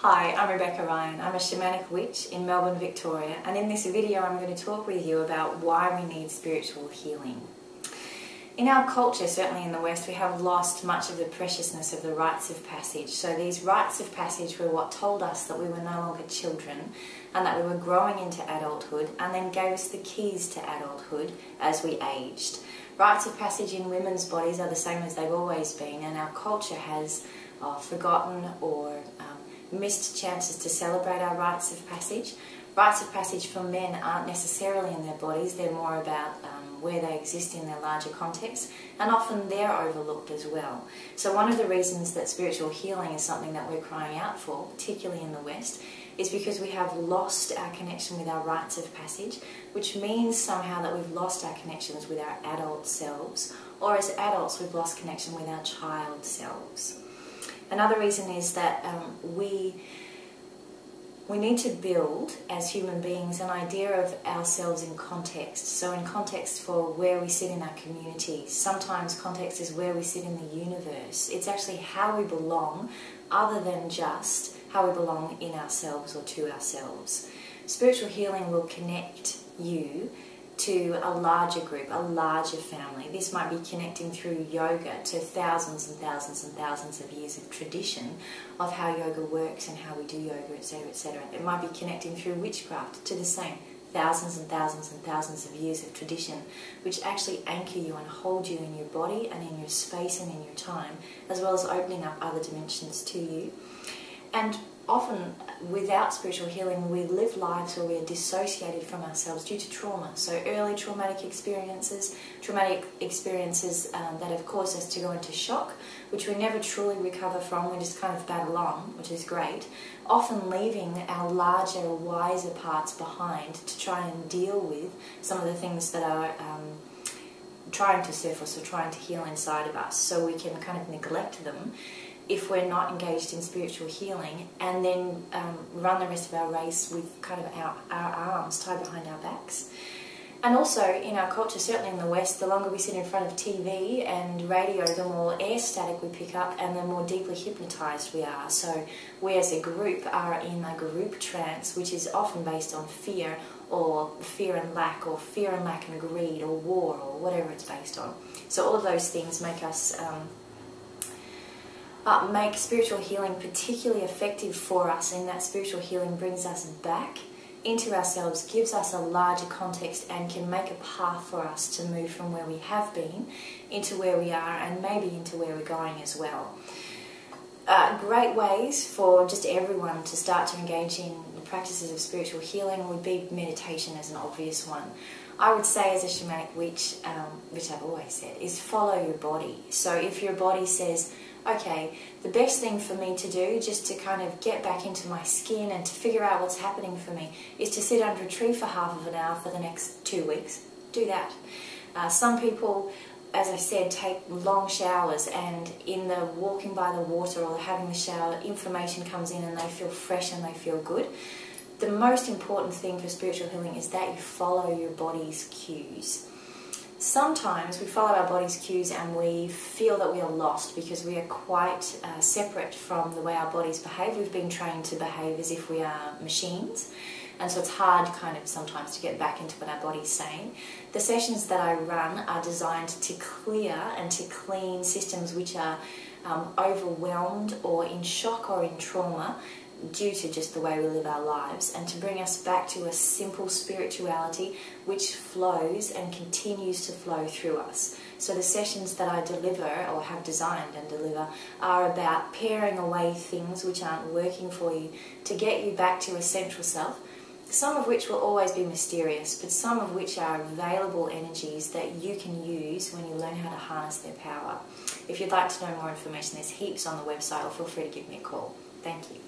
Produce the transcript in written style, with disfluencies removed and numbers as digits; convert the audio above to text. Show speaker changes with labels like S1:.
S1: Hi, I'm Rebecca Ryan. I'm a shamanic witch in Melbourne, Victoria, and in this video I'm going to talk with you about why we need spiritual healing. In our culture, certainly in the West, we have lost much of the preciousness of the rites of passage. So these rites of passage were what told us that we were no longer children and that we were growing into adulthood, and then gave us the keys to adulthood as we aged. Rites of passage in women's bodies are the same as they've always been, and our culture has forgotten or missed chances to celebrate our rites of passage. Rites of passage for men aren't necessarily in their bodies, they're more about where they exist in their larger context, and often they're overlooked as well. So one of the reasons that spiritual healing is something that we're crying out for, particularly in the West, is because we have lost our connection with our rites of passage, which means somehow that we've lost our connections with our adult selves, or as adults we've lost connection with our child selves. Another reason is that we need to build, as human beings, an idea of ourselves in context. So in context for where we sit in our communities. Sometimes context is where we sit in the universe. It's actually how we belong, other than just how we belong in ourselves or to ourselves. Spiritual healing will connect you to a larger group, a larger family. This might be connecting through yoga to thousands and thousands and thousands of years of tradition of how yoga works and how we do yoga, etc., etc. It might be connecting through witchcraft to the same thousands and thousands and thousands of years of tradition, which actually anchor you and hold you in your body and in your space and in your time, as well as opening up other dimensions to you. And often, without spiritual healing, we live lives where we are dissociated from ourselves due to trauma. So early traumatic experiences that have caused us to go into shock, which we never truly recover from. We just kind of battle on, which is great, often leaving our larger, wiser parts behind to try and deal with some of the things that are trying to surface or trying to heal inside of us, so we can kind of neglect them if we're not engaged in spiritual healing, and then run the rest of our race with kind of our arms tied behind our backs. And also in our culture, certainly in the West, the longer we sit in front of TV and radio, the more air static we pick up and the more deeply hypnotised we are. So we as a group are in a group trance, which is often based on fear, or fear and lack and greed, or war, or whatever it's based on. So all of those things make us make spiritual healing particularly effective for us, in that spiritual healing brings us back into ourselves, gives us a larger context, and can make a path for us to move from where we have been into where we are, and maybe into where we're going as well. Great ways for just everyone to start to engage in the practices of spiritual healing would be meditation as an obvious one. I would say, as a shamanic witch, which I've always said, is follow your body. So if your body says, okay, the best thing for me to do, just to kind of get back into my skin and to figure out what's happening for me, is to sit under a tree for half of an hour for the next 2 weeks, do that. Some people, as I said, take long showers, and in the walking by the water or having the shower, information comes in and they feel fresh and they feel good. The most important thing for spiritual healing is that you follow your body's cues. Sometimes we follow our body's cues and we feel that we are lost because we are quite separate from the way our bodies behave. We've been trained to behave as if we are machines, and so it's hard kind of sometimes to get back into what our body's saying. The sessions that I run are designed to clear and to clean systems which are overwhelmed or in shock or in trauma due to just the way we live our lives, and to bring us back to a simple spirituality which flows and continues to flow through us. So the sessions that I deliver, or have designed and deliver, are about paring away things which aren't working for you to get you back to a central self, some of which will always be mysterious, but some of which are available energies that you can use when you learn how to harness their power. If you'd like to know more information, there's heaps on the website, or feel free to give me a call. Thank you.